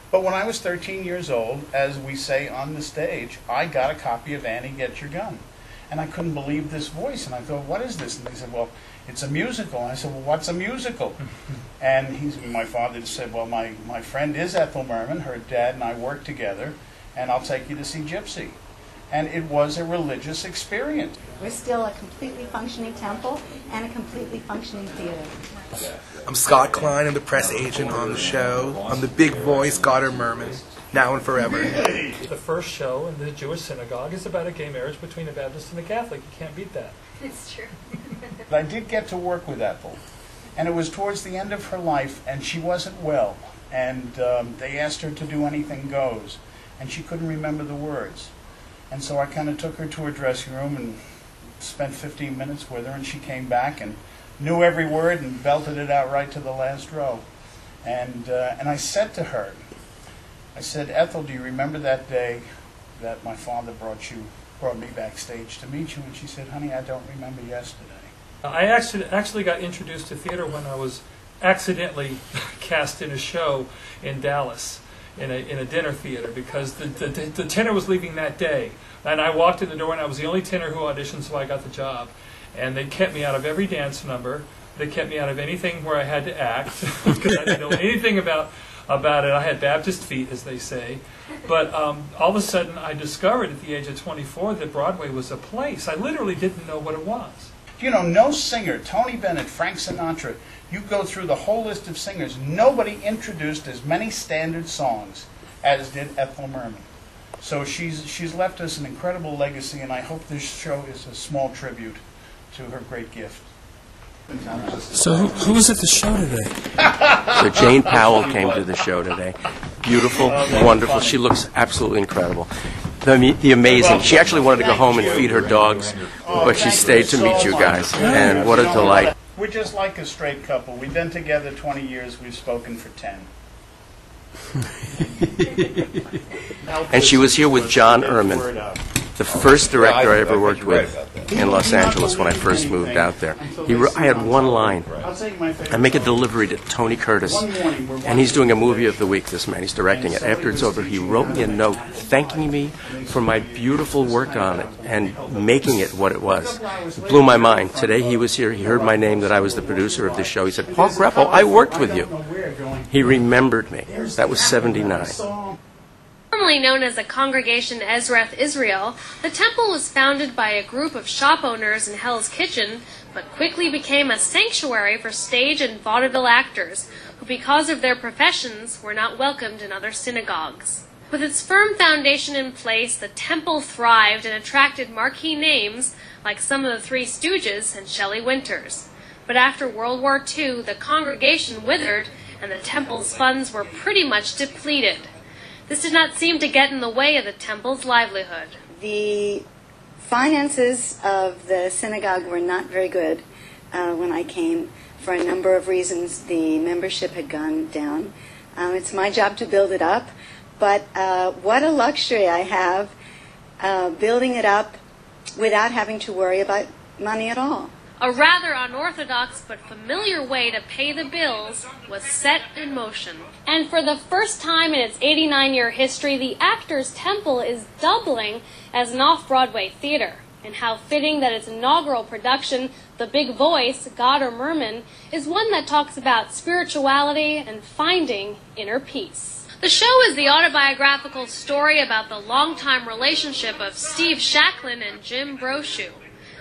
But when I was 13 years old, as we say on the stage, I got a copy of Annie, Get Your Gun. And I couldn't believe this voice. And I thought, what is this? And they said, well, it's a musical. And I said, well, what's a musical? And my father said, well, my friend is Ethel Merman. Her dad and I work together, and I'll take you to see Gypsy. And it was a religious experience. We're still a completely functioning temple and a completely functioning theater. I'm Schalchlin. I'm the press agent on the show. I'm the big voice, Goddard Merman, now and forever. The first show in the Jewish synagogue is about a gay marriage between a Baptist and a Catholic. You can't beat that. It's true. I did get to work with Ethel, and it was towards the end of her life, and she wasn't well, and they asked her to do Anything Goes, and she couldn't remember the words. And so I kind of took her to her dressing room and spent 15 minutes with her, and she came back and knew every word and belted it out right to the last row. And I said to her, I said, Ethel, do you remember that day that my father brought me backstage to meet you? And she said, honey, I don't remember yesterday. I actually got introduced to theater when I was accidentally cast in a show in Dallas. In a dinner theater, because the tenor was leaving that day, and I walked in the door and I was the only tenor who auditioned, so I got the job. And they kept me out of every dance number. They kept me out of anything where I had to act because I didn't know anything about it. I had Baptist feet, as they say. But all of a sudden, I discovered at the age of 24 that Broadway was a place. I literally didn't know what it was. You know, no singer, Tony Bennett, Frank Sinatra, you go through the whole list of singers, nobody introduced as many standard songs as did Ethel Merman. So she's left us an incredible legacy, and I hope this show is a small tribute to her great gift. So who was at the show today? So Jane Powell came to the show today. Beautiful, wonderful. She looks absolutely incredible. The amazing. She actually wanted to go home and feed her dogs, but she stayed to meet you guys, and what a delight. We're just like a straight couple. We've been together 20 years. We've spoken for 10. And she was here with John Erman, the first director I ever worked with in Los Angeles when I first moved out there. I had one line. I make a delivery to Tony Curtis, and he's doing a movie of the week, this man. He's directing it. After it's over, he wrote me a note thanking me for my beautiful work on it and making it what it was. It blew my mind. Today he was here. He heard my name, that I was the producer of the show. He said, Paul Greppo, I worked with you. He remembered me. That was 79. Formerly known as the Congregation Ezrath Israel, the temple was founded by a group of shop owners in Hell's Kitchen, but quickly became a sanctuary for stage and vaudeville actors, who because of their professions were not welcomed in other synagogues. With its firm foundation in place, the temple thrived and attracted marquee names like some of the Three Stooges and Shelley Winters. But after World War II, the congregation withered and the temple's funds were pretty much depleted. This did not seem to get in the way of the temple's livelihood. The finances of the synagogue were not very good when I came. For a number of reasons, the membership had gone down. It's my job to build it up, but what a luxury I have building it up without having to worry about money at all. A rather unorthodox but familiar way to pay the bills was set in motion. And for the first time in its 89-year history, the Actors Temple is doubling as an off-Broadway theater. And how fitting that its inaugural production, The Big Voice, Goddard Merman, is one that talks about spirituality and finding inner peace. The show is the autobiographical story about the longtime relationship of Steve Schalchlin and Jim Brochu.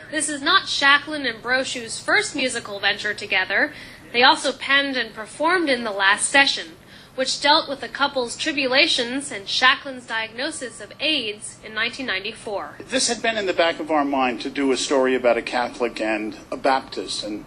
This is not Schalchlin and Brochu's first musical venture together. They also penned and performed in The Last Session, which dealt with the couple's tribulations and Schacklin's diagnosis of AIDS in 1994. This had been in the back of our mind to do a story about a Catholic and a Baptist and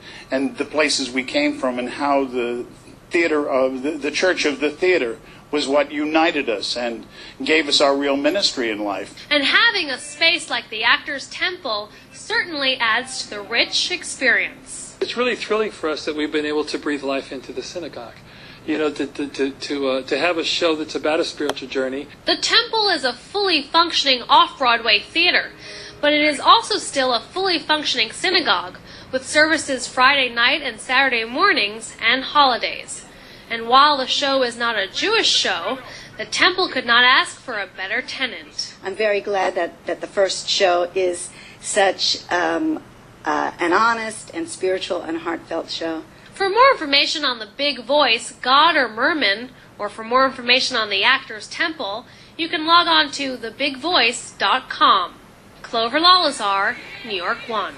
the places we came from and how the theater of the church of the theater was what united us and gave us our real ministry in life. And having a space like the Actors Temple certainly adds to the rich experience. It's really thrilling for us that we've been able to breathe life into the synagogue. You know, to have a show that's about a spiritual journey. The temple is a fully functioning off-Broadway theater, but it is also still a fully functioning synagogue, with services Friday night and Saturday mornings and holidays. And while the show is not a Jewish show, the temple could not ask for a better tenant. I'm very glad that the first show is such an honest and spiritual and heartfelt show. For more information on the Big Voice, God or Merman, or for more information on the Actors Temple, you can log on to thebigvoice.com. Clover Lalazar, New York 1.